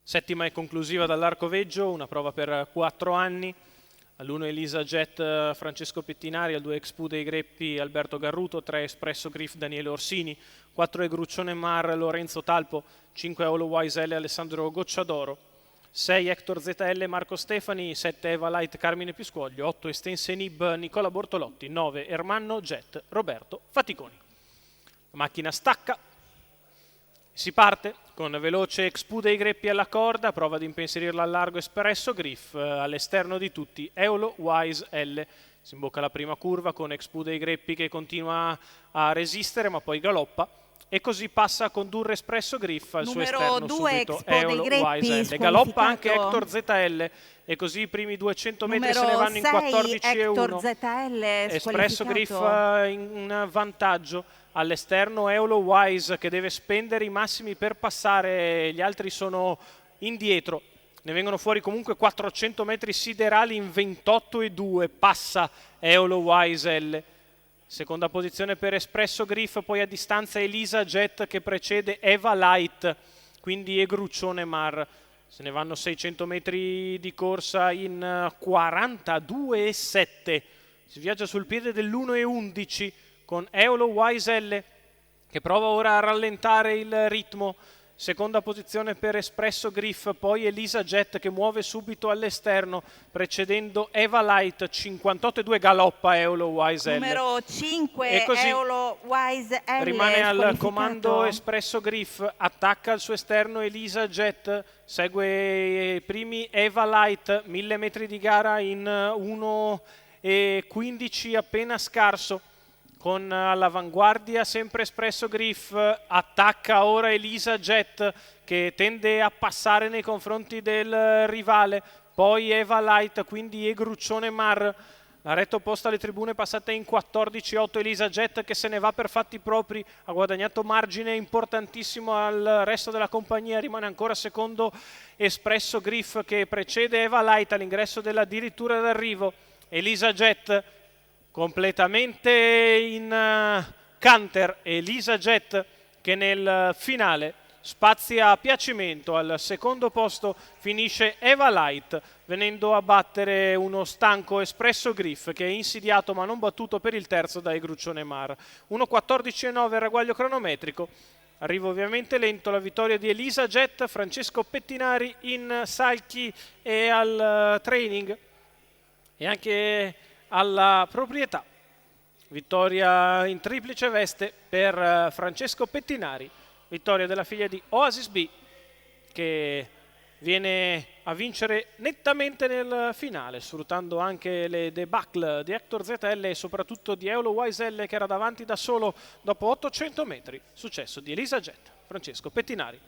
Settima e conclusiva dall'Arcoveggio, una prova per 4 anni. All'1 Elisa Jet Francesco Pettinari, al 2 Expu dei Greppi Alberto Garruto, 3 Espresso Griff Daniele Orsini, 4 Gruccione Mar Lorenzo Talpo, 5 Eolo Wise L Alessandro Gocciadoro, 6 Hector ZL Marco Stefani, 7 Eva Light Carmine Piscuoglio, 8 Estense Nib Nicola Bortolotti, 9 Ermanno Jet Roberto Faticoni. La macchina stacca. Si parte con veloce Expu dei Greppi alla corda, prova ad impensierirla al largo Espresso Griff, all'esterno di tutti Eolo Wise L. Si imbocca la prima curva con Expu dei Greppi che continua a resistere ma poi galoppa e così passa a condurre Espresso Griff al suo esterno subito Eolo Wise L. Galoppa anche Hector ZL e così i primi 200 metri se ne vanno in 14,1. Espresso Griff in vantaggio. All'esterno Eolo Wise che deve spendere i massimi per passare, gli altri sono indietro. Ne vengono fuori comunque 400 metri siderali in 28,2. Passa Eolo Wise L. Seconda posizione per Espresso Griff, poi a distanza Elisa Jet che precede Eva Light, quindi e Gruccione Mar. Se ne vanno 600 metri di corsa in 42,7. Si viaggia sul piede dell'1,11 con Eolo Wise L che prova ora a rallentare il ritmo. Seconda posizione per Espresso Griff, poi Elisa Jet che muove subito all'esterno precedendo Eva Light, 58,2. Galoppa Eolo Wise L. Numero 5 e così Eolo Wise L rimane al comando Espresso Griff, attacca al suo esterno Elisa Jet, segue i primi Eva Light, 1000 metri di gara in 1,15 appena scarso. Con all'avanguardia sempre Espresso Griff, attacca ora Elisa Jet che tende a passare nei confronti del rivale, poi Eva Light, quindi e Gruccione Mar. La retta opposta alle tribune passata in 14,8. Elisa Jet che se ne va per fatti propri, ha guadagnato margine importantissimo al resto della compagnia, rimane ancora secondo Espresso Griff che precede Eva Light all'ingresso della dirittura d'arrivo. Elisa Jet completamente in canter, Elisa Jet che nel finale spazia a piacimento. Al secondo posto finisce Eva Light, venendo a battere uno stanco Espresso Griff che è insidiato ma non battuto per il terzo da Gruccione Mar. 1,14,9 il ragguaglio cronometrico. Arriva ovviamente lento la vittoria di Elisa Jet, Francesco Pettinari in salchi e al training e anche alla proprietà. Vittoria in triplice veste per Francesco Pettinari, vittoria della figlia di Oasis B che viene a vincere nettamente nel finale, sfruttando anche le debacle di Hector ZL e soprattutto di Eolo Wise L che era davanti da solo dopo 800 metri. Successo di Elisa Jet, Francesco Pettinari.